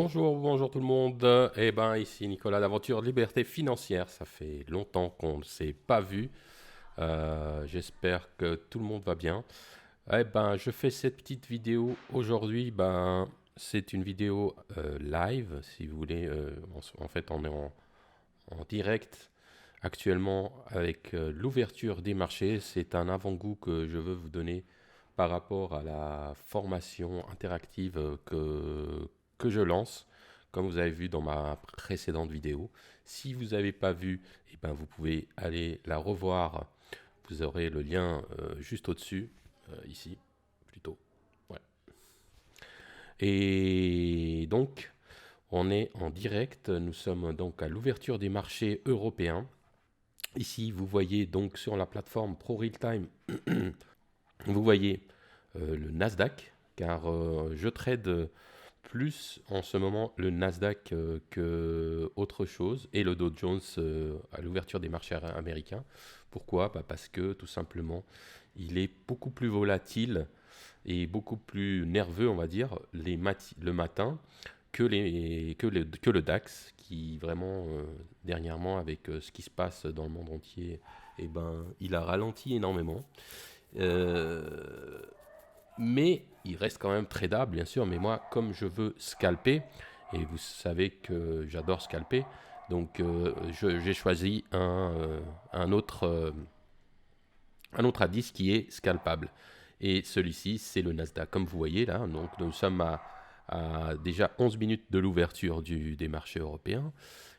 Bonjour tout le monde. Eh ben ici Nicolas d'Aventure Liberté Financière. Ça fait longtemps qu'on ne s'est pas vu. J'espère que tout le monde va bien. Eh ben je fais cette petite vidéo aujourd'hui. C'est une vidéo live, si vous voulez. En fait, on est en direct actuellement avec l'ouverture des marchés. C'est un avant-goût que je veux vous donner par rapport à la formation interactive que je lance, comme vous avez vu dans ma précédente vidéo. Si vous n'avez pas vu, eh ben, vous pouvez aller la revoir. Vous aurez le lien juste au-dessus, ici, plutôt. Ouais. Et donc, on est en direct. Nous sommes donc à l'ouverture des marchés européens. Ici, vous voyez donc sur la plateforme Pro Real Time, vous voyez le Nasdaq, car je trade plus en ce moment le Nasdaq que autre chose, et le Dow Jones à l'ouverture des marchés américains. Pourquoi? Parce que tout simplement, il est beaucoup plus volatile et beaucoup plus nerveux, on va dire, le matin que le DAX, qui vraiment, dernièrement, avec ce qui se passe dans le monde entier, eh ben, il a ralenti énormément. Euh, mais il reste quand même tradable, bien sûr. Mais moi, comme je veux scalper, et vous savez que j'adore scalper, donc j'ai choisi un autre indice qui est scalpable. Et celui-ci, c'est le Nasdaq. Comme vous voyez là, donc nous sommes à déjà 11 minutes de l'ouverture des marchés européens.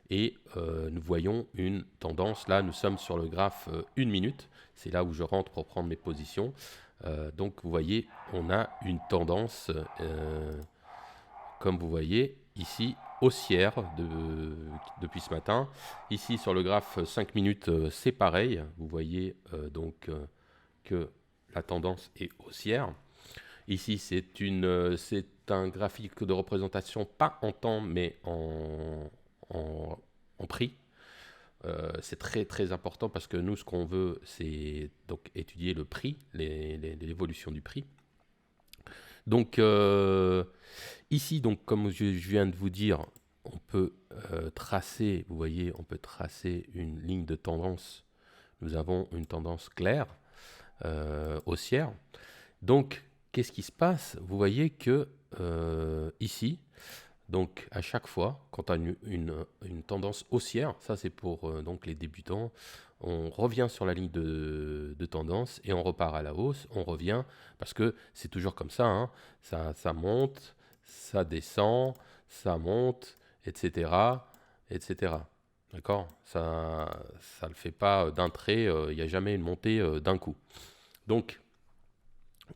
Et nous voyons une tendance. Là, nous sommes sur le graphe 1 minute. C'est là où je rentre pour prendre mes positions. Donc, vous voyez, on a une tendance, comme vous voyez, ici, haussière depuis ce matin. Ici, sur le graphe 5 minutes, c'est pareil. Vous voyez que la tendance est haussière. Ici, c'est un graphique de représentation, pas en temps, mais en prix. C'est très très important parce que nous, ce qu'on veut, c'est donc étudier le prix, l'évolution du prix. Donc ici, donc comme je viens de vous dire, on peut tracer, vous voyez, on peut tracer une ligne de tendance. Nous avons une tendance claire, haussière. Donc, qu'est-ce qui se passe? Vous voyez que ici, donc à chaque fois, quand on a une tendance haussière, ça c'est pour donc les débutants, on revient sur la ligne de tendance et on repart à la hausse, on revient, parce que c'est toujours comme ça, hein, ça monte, ça descend, ça monte, etc. etc. D'accord? Ça ne le fait pas d'un trait, il n'y a jamais une montée d'un coup. Donc,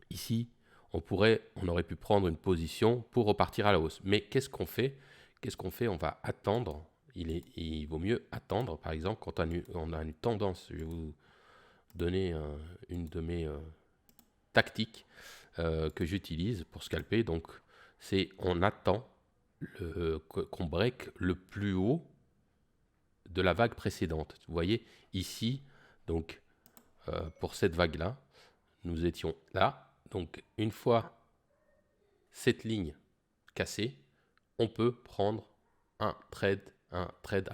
ici, on aurait pu prendre une position pour repartir à la hausse. Mais qu'est-ce qu'on fait? Qu'est-ce qu'on fait? On va attendre. Il vaut mieux attendre, par exemple, quand on a une tendance. Je vais vous donner une de mes tactiques que j'utilise pour scalper. Donc, c'est on attend qu'on break le plus haut de la vague précédente. Vous voyez, ici, donc, pour cette vague-là, nous étions là. Donc, une fois cette ligne cassée, on peut prendre un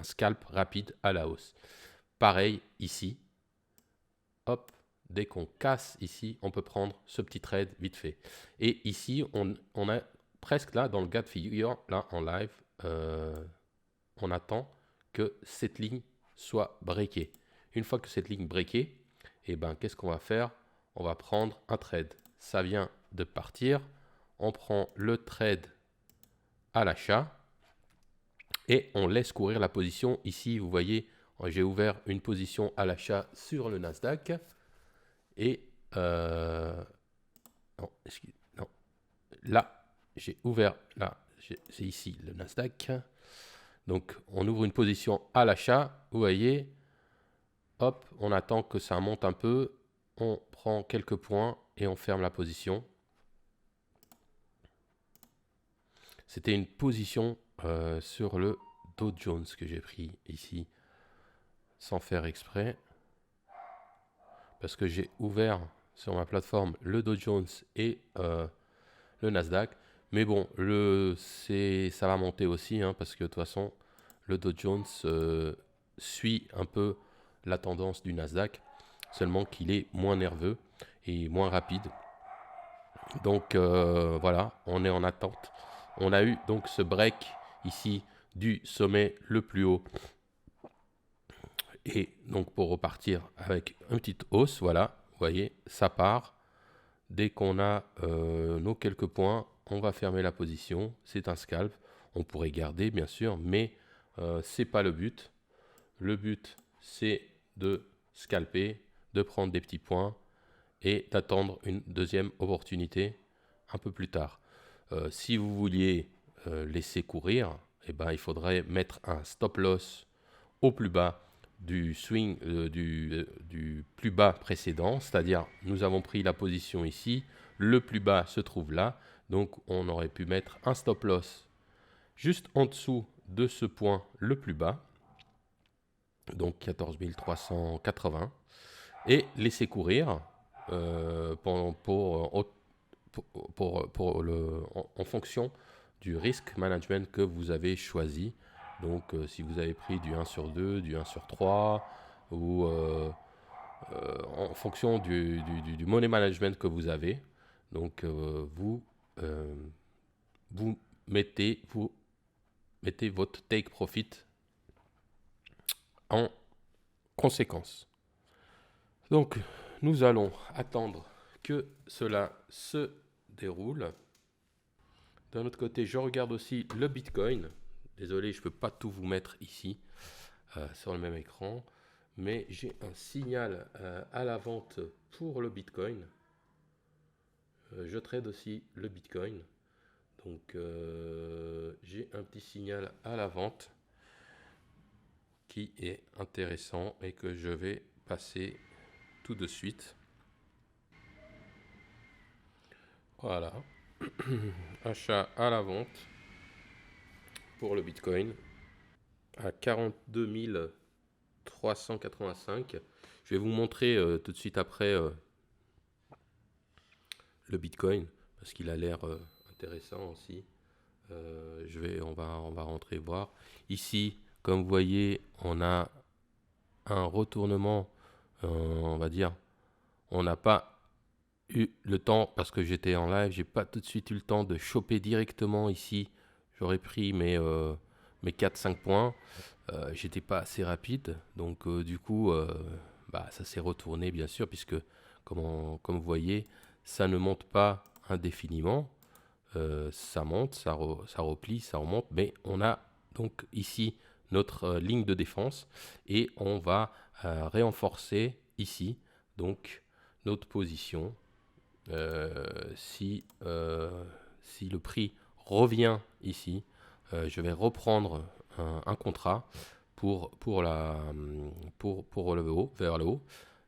scalp rapide à la hausse. Pareil ici. Hop, dès qu'on casse ici, on peut prendre ce petit trade vite fait. Et ici, on a presque là, dans le cas de figure, là en live, on attend que cette ligne soit breakée. Une fois que cette ligne breakée, eh ben, qu'est-ce qu'on va faire? On va prendre un trade. Ça vient de partir. On prend le trade à l'achat et on laisse courir la position. Ici, vous voyez, j'ai ouvert une position à l'achat sur le Nasdaq et non, là, j'ai ouvert, là, c'est ici le Nasdaq. Donc, on ouvre une position à l'achat, vous voyez, hop, on attend que ça monte un peu, on prend quelques points et on ferme la position. C'était une position sur le Dow Jones que j'ai pris ici sans faire exprès parce que j'ai ouvert sur ma plateforme le Dow Jones et le Nasdaq, Mais bon, ça va monter aussi, hein, parce que de toute façon, le Dow Jones suit un peu la tendance du Nasdaq, seulement qu'il est moins nerveux et moins rapide. Donc voilà, on est en attente. On a eu donc ce break ici du sommet le plus haut. Et donc pour repartir avec une petite hausse, voilà, vous voyez, ça part. Dès qu'on a nos quelques points, on va fermer la position. C'est un scalp. On pourrait garder, bien sûr, mais ce n'est pas le but. Le but, c'est de scalper, de prendre des petits points et d'attendre une deuxième opportunité un peu plus tard. Si vous vouliez laisser courir, eh ben, il faudrait mettre un stop loss au plus bas du swing du plus bas précédent, c'est-à-dire nous avons pris la position ici, le plus bas se trouve là, donc on aurait pu mettre un stop loss juste en dessous de ce point le plus bas, donc 14 380, et laisser courir en fonction du risk management que vous avez choisi. Donc si vous avez pris du 1 sur 2, du 1 sur 3, ou en fonction du money management que vous avez. Donc euh, vous mettez votre take profit en conséquence. Donc nous allons attendre que cela se déroule. D'un autre côté, je regarde aussi le Bitcoin. Désolé, je ne peux pas tout vous mettre ici sur le même écran, mais j'ai un signal à la vente pour le Bitcoin. Je trade aussi le Bitcoin. Donc j'ai un petit signal à la vente qui est intéressant et que je vais passer tout de suite. Voilà. Achat à la vente pour le Bitcoin à 42 385. Je vais vous montrer tout de suite après le Bitcoin parce qu'il a l'air intéressant aussi. On va rentrer voir. Ici, comme vous voyez, on a un retournement, on va dire, on n'a pas eu le temps, parce que j'étais en live, j'ai pas tout de suite eu le temps de choper directement ici. J'aurais pris mes 4-5 points. J'étais pas assez rapide, donc du coup, ça s'est retourné bien sûr, puisque comme vous voyez, ça ne monte pas indéfiniment. Ça monte, ça replie, ça remonte, mais on a donc ici notre ligne de défense et on va renforcer ici donc notre position. Si le prix revient ici, je vais reprendre un contrat pour le haut, vers le haut,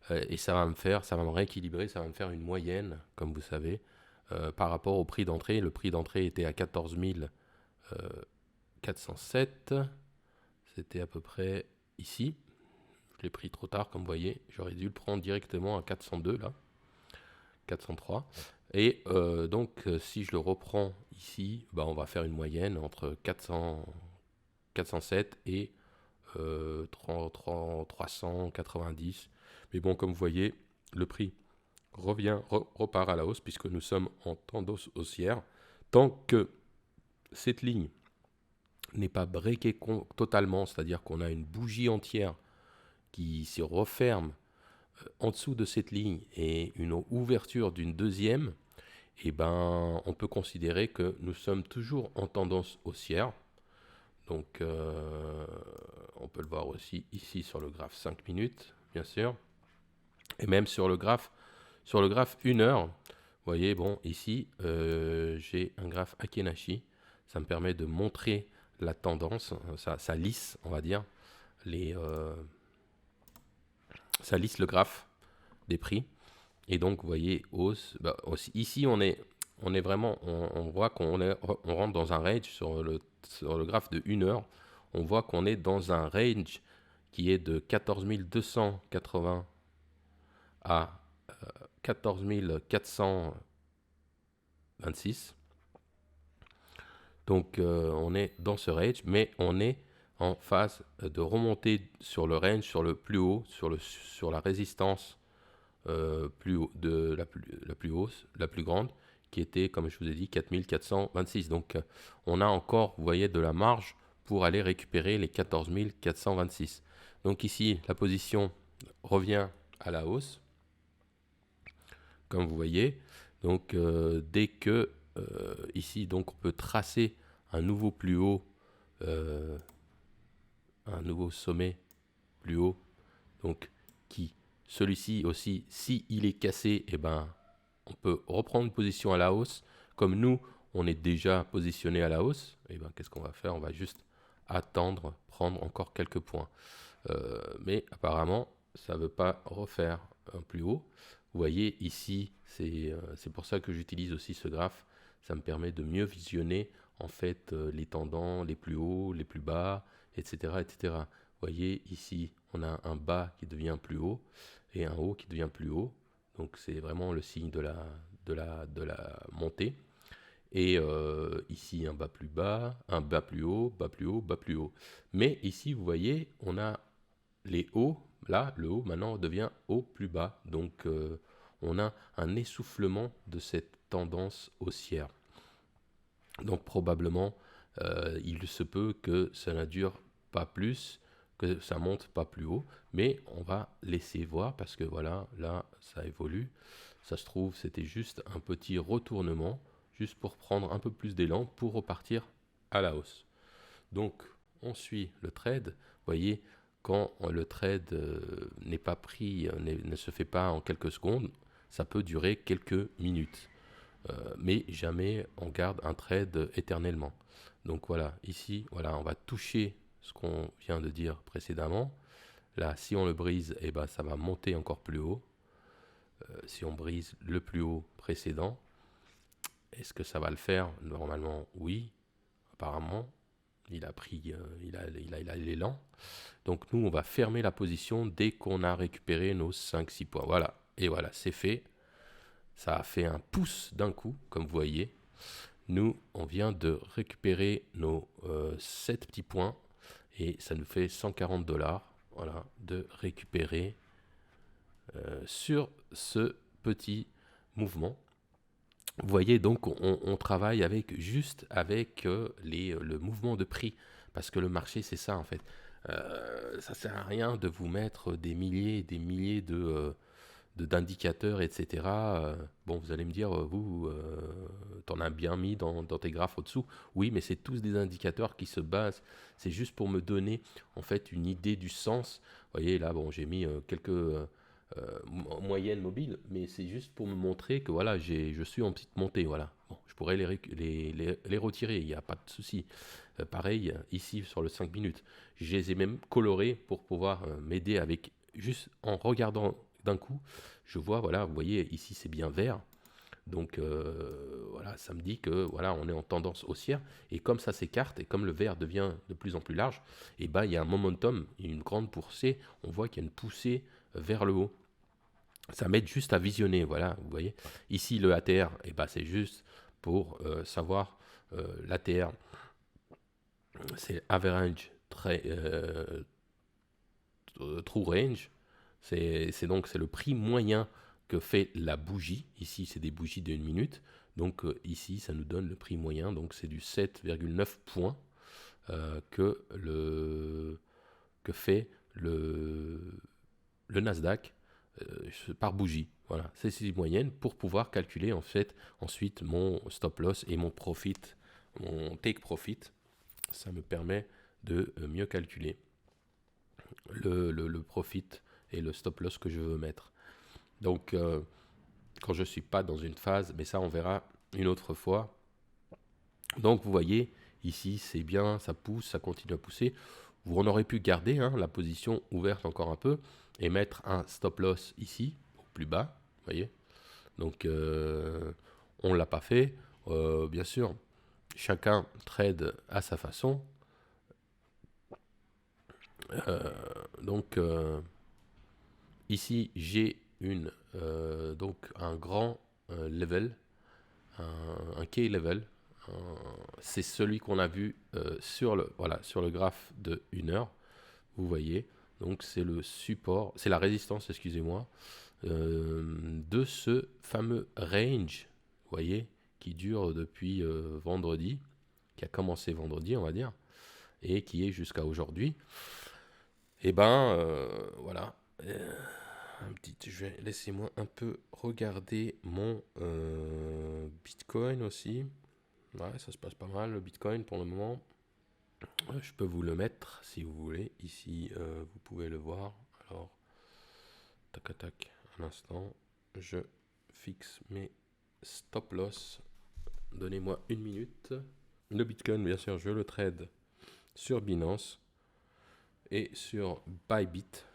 et ça va me rééquilibrer, ça va me faire une moyenne, comme vous savez, par rapport au prix d'entrée. Le prix d'entrée était à 14 407, c'était à peu près ici. Je l'ai pris trop tard, comme vous voyez, j'aurais dû le prendre directement à 402 là, 403. Et donc si je le reprends ici, on va faire une moyenne entre 407 et 390. Mais bon, comme vous voyez, le prix repart à la hausse puisque nous sommes en tendance haussière. Tant que cette ligne n'est pas breakée totalement, c'est-à-dire qu'on a une bougie entière qui se referme en dessous de cette ligne et une ouverture d'une deuxième, on peut considérer que nous sommes toujours en tendance haussière. Donc on peut le voir aussi ici sur le graphe 5 minutes, bien sûr. Et même sur le graphe 1 heure, vous voyez, bon, ici, j'ai un graphe Akenashi. Ça me permet de montrer la tendance. Ça lisse, on va dire, ça lisse le graphe des prix. Et donc, vous voyez, hausse. Ici, on est vraiment, on voit on rentre dans un range sur le graphe de 1 heure. On voit qu'on est dans un range qui est de 14 280 à 14 426. Donc on est dans ce range, mais on est en phase de remonter sur le range, sur le plus haut, sur la résistance plus haut, la plus hausse, la plus grande, qui était, comme je vous ai dit, 4426. Donc on a encore, vous voyez, de la marge pour aller récupérer les 14426. Donc ici, la position revient à la hausse, comme vous voyez. Donc dès que ici, donc on peut tracer un nouveau plus haut, un nouveau sommet plus haut, donc qui celui-ci aussi, si il est cassé, eh ben on peut reprendre une position à la hausse. Comme nous, on est déjà positionné à la hausse, et ben qu'est-ce qu'on va faire? On va juste attendre, prendre encore quelques points. Mais apparemment, ça ne veut pas refaire un plus haut. Vous voyez ici, c'est pour ça que j'utilise aussi ce graphe. Ça me permet de mieux visionner en fait les tendants, les plus hauts, les plus bas, etc., etc. Vous voyez ici, on a un bas qui devient plus haut et un haut qui devient plus haut. Donc c'est vraiment le signe de la montée. Et ici, un bas plus bas, un bas plus haut, bas plus haut, bas plus haut. Mais ici, vous voyez, on a les hauts. Là, le haut maintenant devient haut plus bas. Donc, on a un essoufflement de cette tendance haussière. Donc, probablement, il se peut que ça ne dure pas plus, que ça monte pas plus haut. Mais on va laisser voir parce que voilà, là, ça évolue. Ça se trouve, c'était juste un petit retournement, juste pour prendre un peu plus d'élan pour repartir à la hausse. Donc, on suit le trade. Vous voyez, quand le trade n'est pas pris, ne se fait pas en quelques secondes, ça peut durer quelques minutes. Mais jamais on garde un trade éternellement. Donc voilà, ici, voilà, on va toucher ce qu'on vient de dire précédemment. Là, si on le brise, eh ben, ça va monter encore plus haut. Si on brise le plus haut précédent, est-ce que ça va le faire? Normalement, oui. Apparemment, il a pris, il a l'élan. Donc nous, on va fermer la position dès qu'on a récupéré nos 5-6 points. Voilà, et voilà, c'est fait. Ça a fait un pouce d'un coup, comme vous voyez. Nous, on vient de récupérer nos 7 petits points et ça nous fait 140 $. Voilà, de récupérer sur ce petit mouvement. Vous voyez, donc on travaille juste avec le mouvement de prix, parce que le marché, c'est ça en fait. Ça ne sert à rien de vous mettre des milliers et des milliers d'indicateurs, etc. Bon, vous allez me dire, vous, t'en as bien mis dans tes graphes au-dessous. Oui, mais c'est tous des indicateurs qui se basent. C'est juste pour me donner en fait une idée du sens. Vous voyez, là, bon, j'ai mis quelques moyennes mobiles, mais c'est juste pour me montrer que voilà, je suis en petite montée. Voilà. Bon, je pourrais les retirer, il n'y a pas de souci. Pareil, ici sur le 5 minutes. Je les ai même colorés pour pouvoir m'aider avec, juste en regardant d'un coup, je vois, voilà, vous voyez, ici c'est bien vert. Donc voilà, ça me dit que voilà, on est en tendance haussière. Et comme ça s'écarte et comme le vert devient de plus en plus large, et ben, il y a un momentum, une grande poussée. On voit qu'il y a une poussée vers le haut. Ça m'aide juste à visionner, voilà, vous voyez. Ici, le ATR, et ben, c'est juste pour savoir l'ATR, c'est average true range. C'est donc c'est le prix moyen que fait la bougie. Ici, c'est des bougies de 1 minute. Donc ici, ça nous donne le prix moyen. Donc c'est du 7,9 points que fait le Nasdaq par bougie. Voilà, c'est ces moyennes pour pouvoir calculer en fait ensuite mon stop loss et mon profit, mon take profit. Ça me permet de mieux calculer le profit et le stop loss que je veux mettre. Donc, quand je ne suis pas dans une phase, mais ça on verra une autre fois. Donc, vous voyez, ici c'est bien, ça pousse, ça continue à pousser. Vous en aurez pu garder la position ouverte encore un peu et mettre un stop loss ici, au plus bas, vous voyez. Donc, on ne l'a pas fait. Bien sûr, chacun trade à sa façon. Donc, ici, j'ai donc un grand level, un key level, C'est celui qu'on a vu voilà, sur le graphe de 1 heure. Vous voyez, donc c'est le support, c'est la résistance, excusez-moi, de ce fameux range, vous voyez, qui dure depuis vendredi, qui a commencé vendredi, on va dire, et qui est jusqu'à aujourd'hui. Et ben voilà. Laissez-moi un peu regarder mon Bitcoin aussi. Ouais, ça se passe pas mal le Bitcoin pour le moment. Je peux vous le mettre si vous voulez. Ici, vous pouvez le voir. Alors, tac, tac, un instant. Je fixe mes stop loss. Donnez-moi 1 minute. Le Bitcoin, bien sûr, je le trade sur Binance et sur Bybit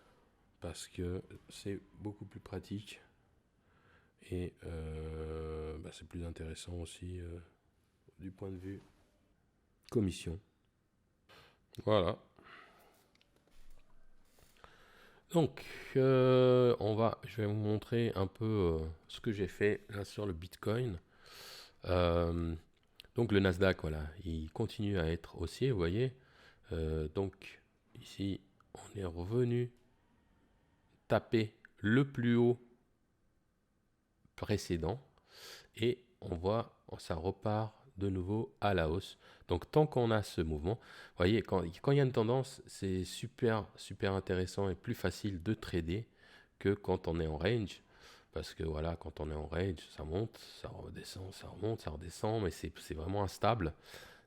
parce que c'est beaucoup plus pratique et c'est plus intéressant aussi du point de vue commission. Voilà. Donc, je vais vous montrer un peu ce que j'ai fait là sur le Bitcoin. Donc le Nasdaq, voilà, il continue à être haussier, vous voyez. Donc ici, on est revenu taper le plus haut précédent et on voit ça repart de nouveau à la hausse. Donc tant qu'on a ce mouvement, vous voyez, quand il y a une tendance, c'est super intéressant et plus facile de trader que quand on est en range. Parce que voilà, quand on est en range, ça monte, ça redescend, ça remonte, ça redescend, mais c'est vraiment instable.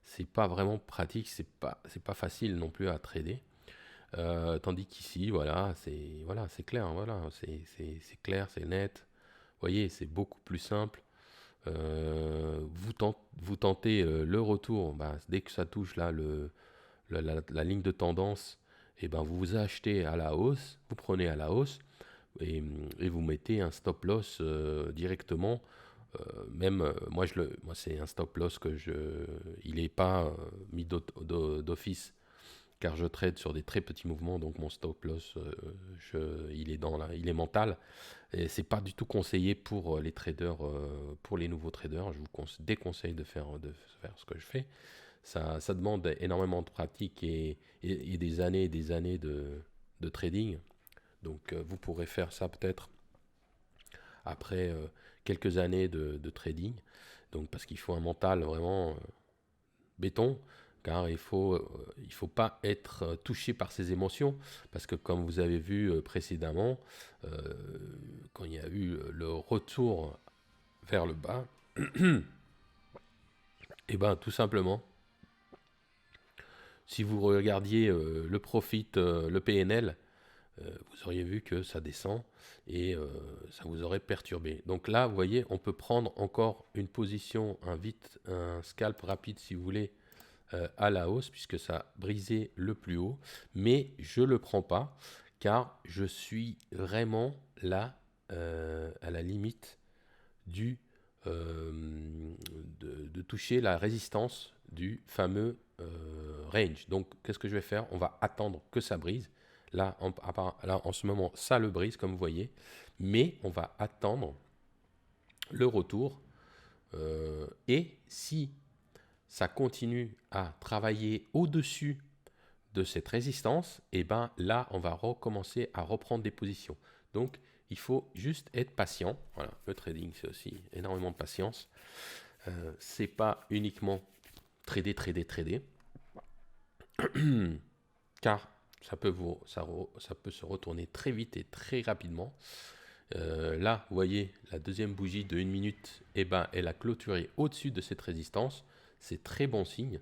C'est pas vraiment pratique, c'est pas facile non plus à trader. Tandis qu'ici, voilà, c'est clair, hein, voilà, c'est clair, c'est net. Vous voyez, c'est beaucoup plus simple. Vous tentez le retour, dès que ça touche là la ligne de tendance, et ben vous vous achetez à la hausse, vous prenez à la hausse et vous mettez un stop loss directement. Moi c'est un stop loss il n'est pas mis d'office car je trade sur des très petits mouvements, donc mon stop loss il est mental. Et c'est pas du tout conseillé pour les traders, pour les nouveaux traders. Je vous déconseille de faire ce que je fais. Ça demande énormément de pratique et des années de trading. Donc vous pourrez faire ça peut-être après quelques années de trading. Donc parce qu'il faut un mental vraiment béton, car il faut pas être touché par ses émotions, parce que comme vous avez vu précédemment, quand il y a eu le retour vers le bas, et ben tout simplement, si vous regardiez le profit, le PNL, vous auriez vu que ça descend et ça vous aurait perturbé. Donc là, vous voyez, on peut prendre encore une position, un scalp rapide si vous voulez, à la hausse, puisque ça a brisé le plus haut, mais je ne le prends pas, car je suis vraiment là, à la limite de toucher la résistance du fameux range. Donc, qu'est-ce que je vais faire? On va attendre que ça brise. Là, en ce moment, ça le brise, comme vous voyez, mais on va attendre le retour. Et si ça continue à travailler au-dessus de cette résistance, et ben là, on va recommencer à reprendre des positions. Donc, il faut juste être patient. Voilà, le trading, c'est aussi énormément de patience. C'est pas uniquement trader, car ça peut se retourner très vite et très rapidement. Là, vous voyez, la deuxième bougie de 1 minute, eh ben, elle a clôturé au-dessus de cette résistance. C'est très bon signe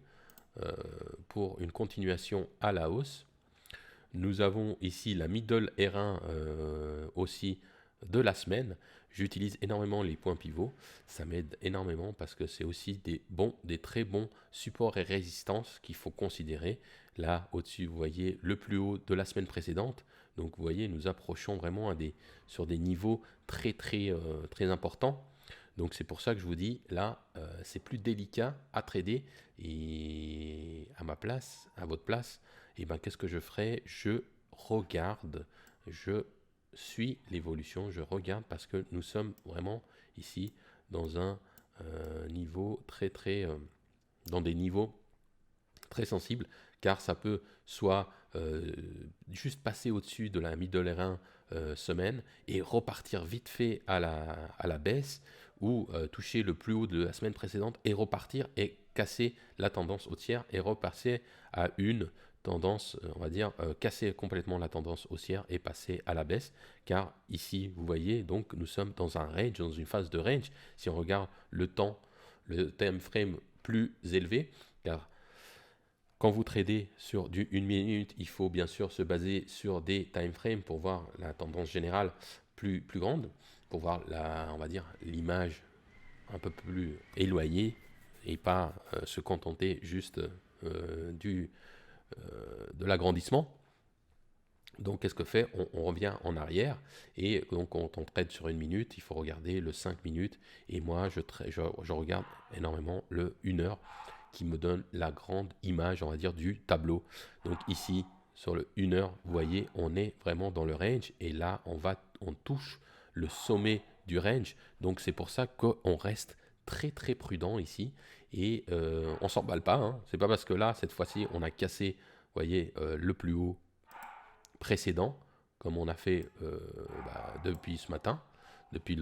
pour une continuation à la hausse. Nous avons ici la middle R1 aussi de la semaine. J'utilise énormément les points pivots. Ça m'aide énormément parce que c'est aussi des très bons supports et résistances qu'il faut considérer. Là, au-dessus, vous voyez le plus haut de la semaine précédente. Donc, vous voyez, nous approchons vraiment sur des niveaux très importants. Donc, c'est pour ça que je vous dis, là, c'est plus délicat à trader. Et à votre place, et ben, qu'est-ce que je ferai? Je regarde, je suis l'évolution, je regarde parce que nous sommes vraiment ici dans un niveau dans des niveaux très sensibles, car ça peut soit juste passer au-dessus de la middle R1 semaine et repartir vite fait à la baisse, ou toucher le plus haut de la semaine précédente et repartir et casser la tendance haussière et repasser à une tendance, on va dire, casser complètement la tendance haussière et passer à la baisse, car ici, vous voyez, donc nous sommes dans un range, dans une phase de range. Si on regarde le temps, le time frame plus élevé, car quand vous tradez sur du 1 minute, il faut bien sûr se baser sur des time frames pour voir la tendance générale plus grande, pour voir on va dire, l'image un peu plus éloignée et pas se contenter juste de l'agrandissement. Donc, qu'est-ce que fait on revient en arrière, et donc quand on trade sur 1 minute, il faut regarder le 5 minutes, et moi je regarde énormément le 1 heure, qui me donne la grande image, on va dire, du tableau. Donc ici, sur le 1 heure, vous voyez, on est vraiment dans le range, et là, on touche le sommet du range. Donc c'est pour ça qu'on reste très très prudent ici, et on s'emballe pas, hein. C'est pas parce que là, cette fois-ci, on a cassé, vous voyez, le plus haut précédent, comme on a fait depuis ce matin, depuis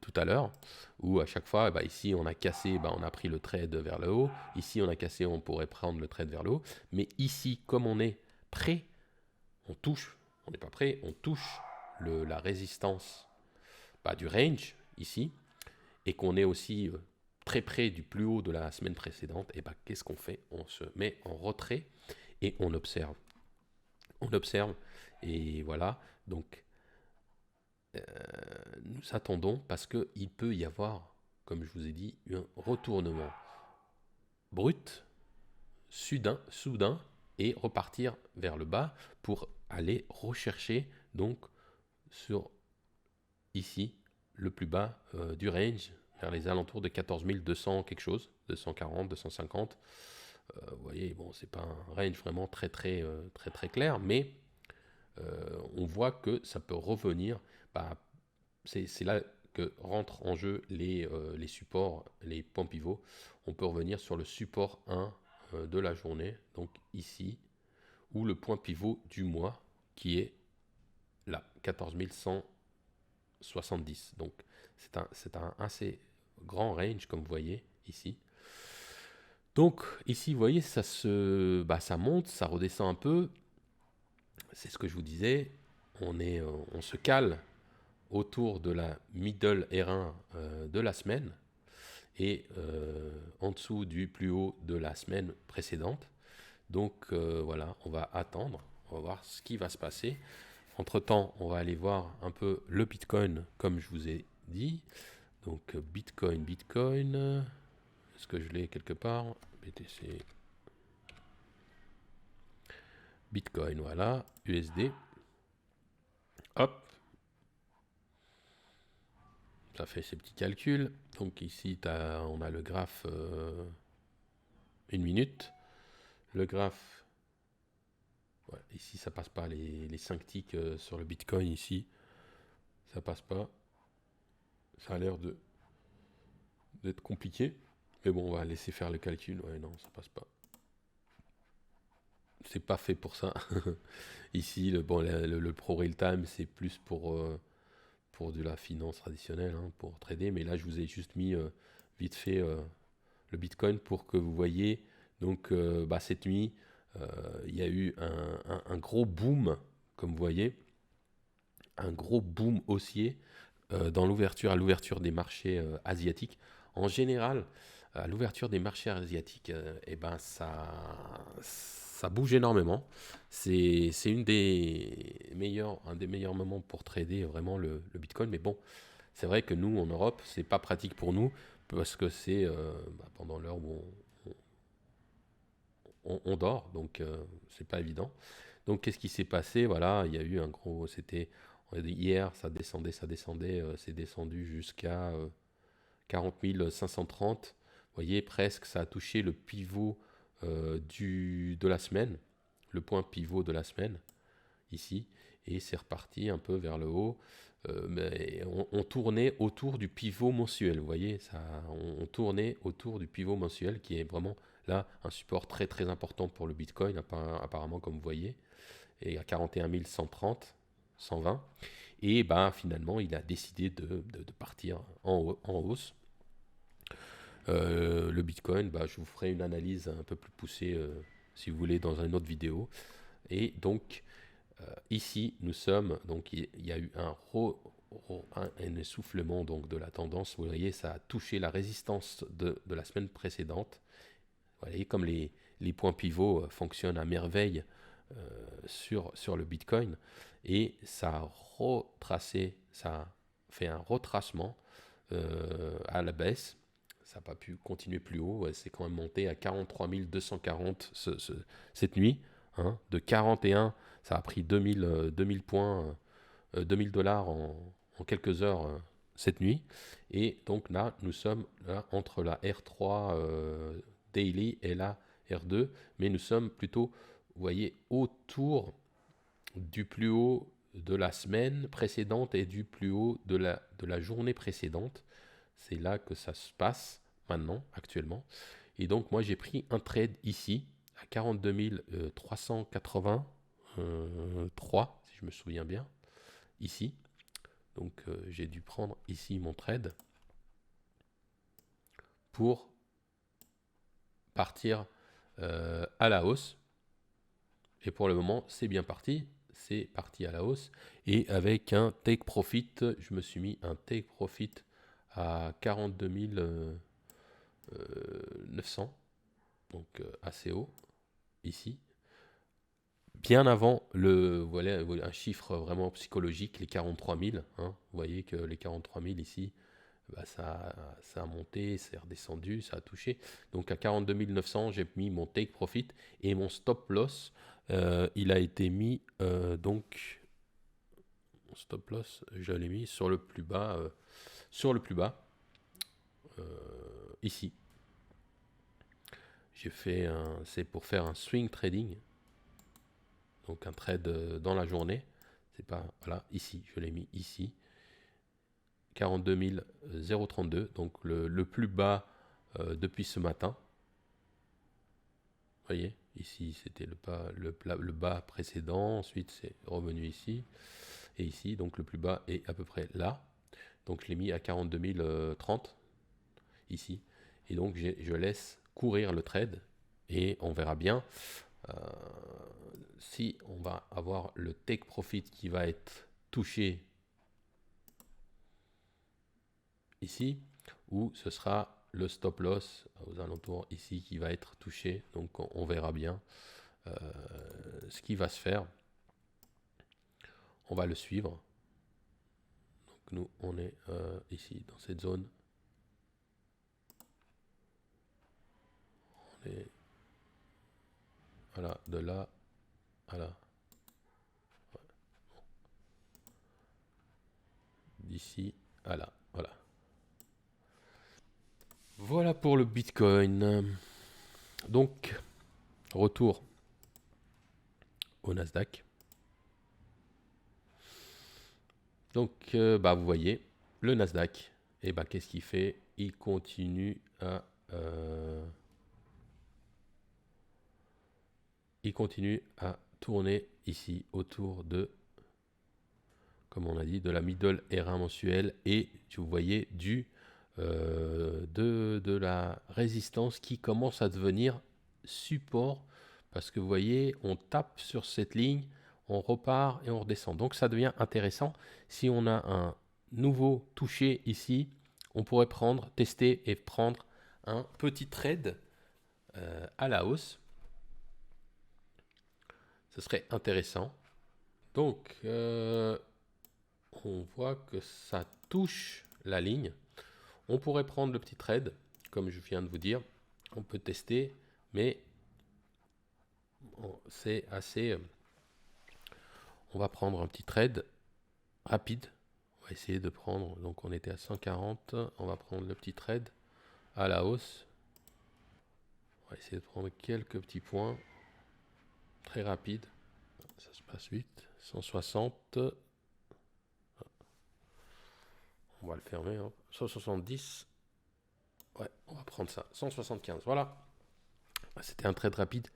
tout à l'heure, où à chaque fois, ici on a cassé, on a pris le trade vers le haut, ici on a cassé, on pourrait prendre le trade vers le haut, mais ici, comme on est prêt, on touche, on n'est pas prêt, on touche la résistance du range, ici, et qu'on est aussi très près du plus haut de la semaine précédente, et qu'est-ce qu'on fait? On se met en retrait et on observe. On observe, et voilà, donc nous attendons, parce qu'il peut y avoir, comme je vous ai dit, un retournement brut, soudain, et repartir vers le bas pour aller rechercher, donc, sur ici, le plus bas du range, vers les alentours de 14 200 quelque chose, 240, 250. Vous voyez, bon, c'est pas un range vraiment très clair, mais on voit que ça peut revenir. C'est là que rentrent en jeu les supports, les points pivots. On peut revenir sur le support 1 de la journée, donc ici, ou le point pivot du mois, qui est là, 14 170. Donc c'est un assez grand range, comme vous voyez ici. Donc ici, vous voyez, ça monte, ça redescend un peu. C'est ce que je vous disais. On se cale autour de la middle R1 de la semaine, et en dessous du plus haut de la semaine précédente. Donc voilà, on va attendre, on va voir ce qui va se passer. Entre-temps, on va aller voir un peu le Bitcoin, comme je vous ai dit. Donc Bitcoin, est-ce que je l'ai quelque part? BTC, Bitcoin, voilà, USD. Hop, ça fait ses petits calculs. Donc ici, on a le graphe 1 minute. Le graphe, ouais, ici ça passe pas, les 5 ticks sur le Bitcoin ici, ça passe pas. Ça a l'air d'être compliqué. Mais bon, on va laisser faire le calcul. Ouais, non, ça passe pas. C'est pas fait pour ça. Ici, le Pro Real Time, c'est plus pour de la finance traditionnelle, hein, pour trader. Mais là, je vous ai juste mis vite fait le Bitcoin pour que vous voyez. Donc, cette nuit, il y a eu un gros boom, comme vous voyez, un gros boom haussier à l'ouverture des marchés asiatiques. En général, à l'ouverture des marchés asiatiques, ça bouge énormément. C'est un des meilleurs moments pour trader vraiment le Bitcoin. Mais bon, c'est vrai que nous, en Europe, c'est pas pratique pour nous, parce que c'est pendant l'heure où on dort, donc c'est pas évident. Donc qu'est-ce qui s'est passé? Voilà, il y a eu un gros, hier, ça descendait, c'est descendu jusqu'à 40 530. Vous voyez, presque, ça a touché le pivot de la semaine, le point pivot de la semaine, ici, et c'est reparti un peu vers le haut. Mais on tournait autour du pivot mensuel, vous voyez, on tournait autour du pivot mensuel, qui est vraiment là un support très très important pour le Bitcoin, apparemment, comme vous voyez, et à 41 130, 120. Et ben, finalement, il a décidé de partir en hausse. Le Bitcoin, bah, je vous ferai une analyse un peu plus poussée, si vous voulez, dans une autre vidéo. Et donc, ici, nous sommes, donc il y a eu un essoufflement donc, de la tendance. Vous voyez, ça a touché la résistance de la semaine précédente. Vous voyez, comme les points pivots fonctionnent à merveille sur le Bitcoin. Et ça a retracé, ça a fait un retracement à la baisse. Ça n'a pas pu continuer plus haut. Ouais, c'est quand même monté à 43 240 cette nuit. Hein, de 41, ça a pris 2000 points, 2000 dollars en quelques heures cette nuit. Et donc là, nous sommes là entre la R3 daily et la R2. Mais nous sommes plutôt, vous voyez, autour du plus haut de la semaine précédente et du plus haut de la journée précédente. C'est là que ça se passe maintenant, actuellement. Et donc, moi, j'ai pris un trade ici à 42 383, si je me souviens bien, ici. Donc, j'ai dû prendre ici mon trade pour partir à la hausse. Et pour le moment, c'est bien parti. C'est parti à la hausse. Et avec un take profit, je me suis mis un take profit à 42 900. Donc assez haut, ici. Bien avant voilà, un chiffre vraiment psychologique, les 43 000. Hein. Vous voyez que les 43 000 ici, bah, ça a monté, c'est redescendu, ça a touché. Donc à 42 900, j'ai mis mon take profit et mon stop loss, il a été mis, donc, mon stop loss, je l'ai mis sur le plus bas, ici. C'est pour faire un swing trading, donc un trade dans la journée. C'est pas, voilà, ici, je l'ai mis ici. 42 032, donc le plus bas depuis ce matin. Vous voyez, ici c'était le bas précédent, ensuite c'est revenu ici, et ici, donc le plus bas est à peu près là. Donc je l'ai mis à 42 030, ici. Et donc je laisse courir le trade, et on verra bien si on va avoir le take profit qui va être touché ici, ou ce sera le stop loss aux alentours ici qui va être touché. Donc on verra bien ce qui va se faire. On va le suivre. Donc nous on est ici dans cette zone. On est voilà, de là à là. Ouais. D'ici à là. Voilà. Voilà pour le Bitcoin. Donc, retour au Nasdaq. Donc, bah, vous voyez, le Nasdaq, et bah, qu'est-ce qu'il fait? Il continue à tourner ici autour de, comme on a dit, de la middle R1 mensuelle, et vous voyez de la résistance qui commence à devenir support, parce que vous voyez, on tape sur cette ligne, on repart et on redescend. Donc ça devient intéressant. Si on a un nouveau toucher ici, on pourrait tester et prendre un petit trade à la hausse. Ce serait intéressant. Donc, on voit que ça touche la ligne. On pourrait prendre le petit trade, comme je viens de vous dire. On peut tester, mais c'est assez... on va prendre un petit trade rapide. On va essayer de prendre... Donc, on était à 140. On va prendre le petit trade à la hausse. On va essayer de prendre quelques petits points. Très rapide. Ça se passe vite. 160. On va le fermer. Hein. 170. Ouais, on va prendre ça. 175. Voilà. C'était un trade rapide.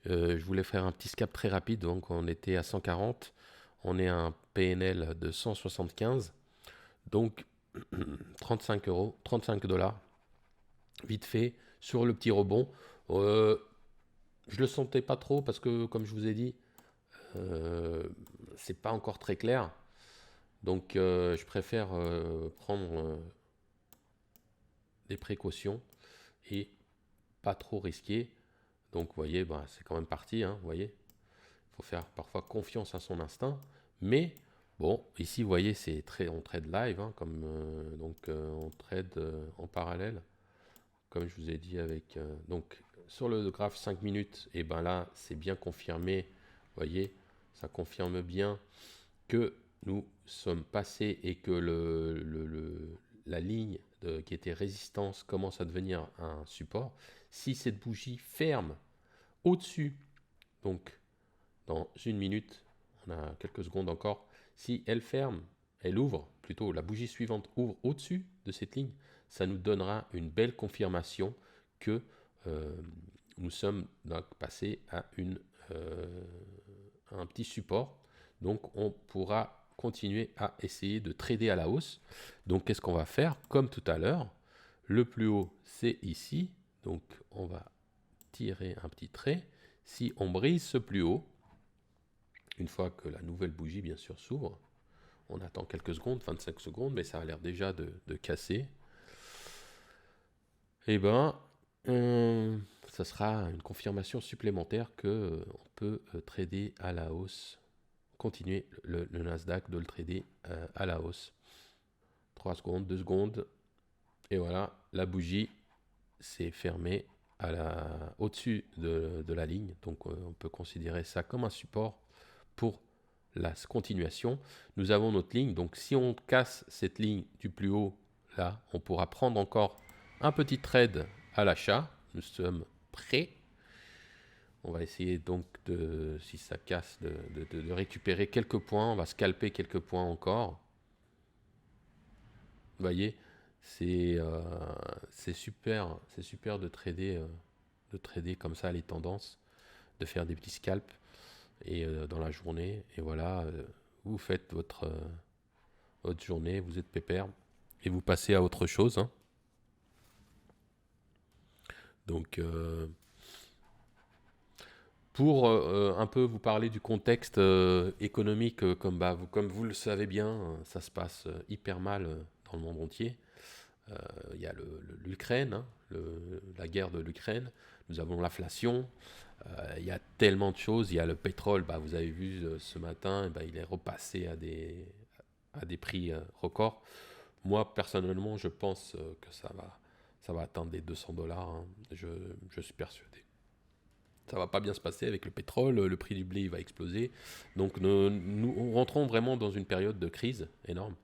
Je voulais faire un petit scalp très rapide, donc on était à 140. On est à un PNL de 175. Donc 35 euros, 35 dollars, vite fait, sur le petit rebond. Euh, je le sentais pas trop parce que, comme je vous ai dit, c'est pas encore très clair. Donc je préfère prendre des précautions et pas trop risquer. Donc vous voyez, bah, c'est quand même parti, hein, vous voyez. Il faut faire parfois confiance à son instinct. Mais bon, ici vous voyez, on trade live, hein, on trade en parallèle, comme je vous ai dit avec. Donc sur le graphe 5 minutes, et ben là c'est bien confirmé. Vous voyez, ça confirme bien que nous sommes passés et que la ligne qui était résistance commence à devenir un support. Si cette bougie ferme au-dessus, donc dans une minute, on a quelques secondes encore, si elle ferme, elle ouvre, plutôt la bougie suivante ouvre au-dessus de cette ligne, ça nous donnera une belle confirmation que euh, nous sommes donc passés à un petit support. Donc on pourra continuer à essayer de trader à la hausse. Donc qu'est-ce qu'on va faire? Comme tout à l'heure, le plus haut c'est ici. Donc on va tirer un petit trait. Si on brise ce plus haut, une fois que la nouvelle bougie bien sûr s'ouvre, on attend quelques secondes, 25 secondes, mais ça a l'air déjà de casser. Et ben, ça sera une confirmation supplémentaire que on peut trader à la hausse, continuer le Nasdaq de le trader à la hausse. 3 secondes, 2 secondes, et voilà, la bougie s'est fermée au-dessus de la ligne. Donc on peut considérer ça comme un support pour la continuation. Nous avons notre ligne, donc si on casse cette ligne du plus haut, là, on pourra prendre encore un petit trade à l'achat. Nous sommes prêts. On va essayer donc, si ça casse, de récupérer quelques points. On va scalper quelques points encore. Vous voyez, c'est super de trader comme ça les tendances, de faire des petits scalps et dans la journée. Et voilà, vous faites votre journée, vous êtes pépère et vous passez à autre chose, hein. Donc, pour un peu vous parler du contexte économique, comme vous le savez bien, ça se passe hyper mal dans le monde entier. Il y a l'Ukraine, hein, la guerre de l'Ukraine. Nous avons l'inflation. Il y a tellement de choses. Il y a le pétrole. Bah, vous avez vu ce matin, bah, il est repassé à des prix records. Moi, personnellement, je pense que ça va atteindre les 200 dollars, hein. Je suis persuadé. Ça va pas bien se passer avec le pétrole, le prix du blé il va exploser. Donc nous rentrons vraiment dans une période de crise énorme.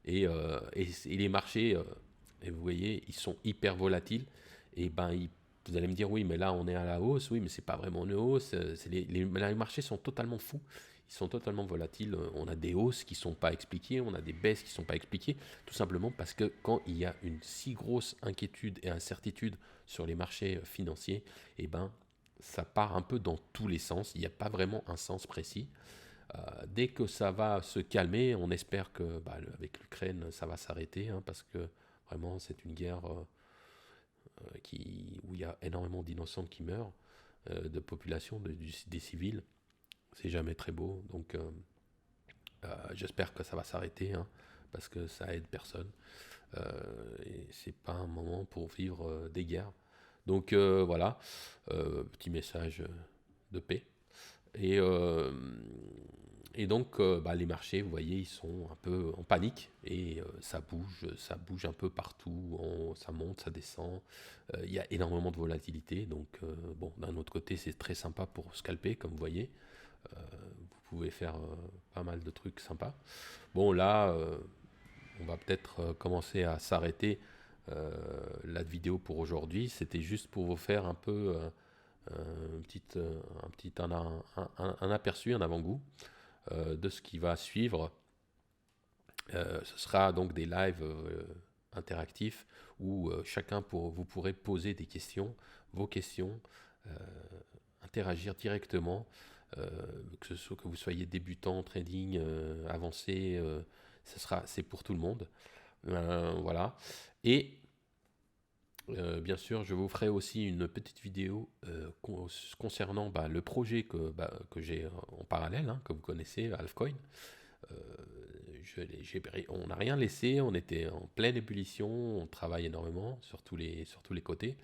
Et les marchés, et vous voyez, ils sont hyper volatiles. Et ben, vous allez me dire, oui, mais là, on est à la hausse. Oui, mais c'est pas vraiment une hausse. Les marchés sont totalement fous. Ils sont totalement volatiles. On a des hausses qui ne sont pas expliquées. On a des baisses qui ne sont pas expliquées. Tout simplement parce que quand il y a une si grosse inquiétude et incertitude sur les marchés financiers, et ben, ça part un peu dans tous les sens. Il n'y a pas vraiment un sens précis. Dès que ça va se calmer, on espère que avec l'Ukraine, ça va s'arrêter, hein, parce que vraiment, c'est une guerre où il y a énormément d'innocents qui meurent, de population, des civils. C'est jamais très beau. Donc, j'espère que ça va s'arrêter, hein, parce que ça aide personne. Et c'est pas un moment pour vivre des guerres. Donc, voilà, petit message de paix. Et, euh, et donc, les marchés, vous voyez, ils sont un peu en panique et ça bouge un peu partout, ça monte, ça descend. Il y a énormément de volatilité. Donc, bon, d'un autre côté, c'est très sympa pour scalper, comme vous voyez. Vous pouvez faire pas mal de trucs sympas. Bon, là, on va peut-être commencer à s'arrêter la vidéo pour aujourd'hui. C'était juste pour vous faire un peu un aperçu, un avant-goût de ce qui va suivre. Ce sera donc des lives interactifs où vous pourrez poser des questions, vos questions, interagir directement, que vous soyez débutant, trading, avancé, c'est pour tout le monde. Voilà. Et bien sûr, je vous ferai aussi une petite vidéo concernant le projet que j'ai en parallèle, hein, que vous connaissez, Halfcoin. On n'a rien laissé, on était en pleine ébullition, on travaille énormément sur tous les côtés.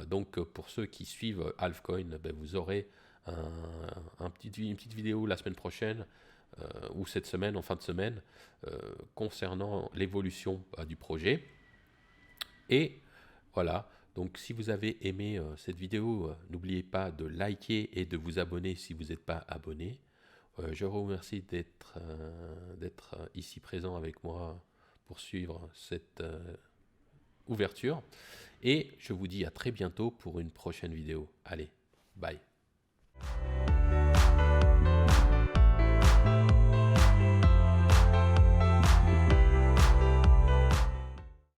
Donc pour ceux qui suivent Halfcoin, vous aurez une petite vidéo la semaine prochaine ou cette semaine, en fin de semaine, concernant l'évolution du projet. Et voilà, donc si vous avez aimé cette vidéo, n'oubliez pas de liker et de vous abonner si vous n'êtes pas abonné. Je vous remercie d'être ici présent avec moi pour suivre cette ouverture. Et je vous dis à très bientôt pour une prochaine vidéo. Allez, bye.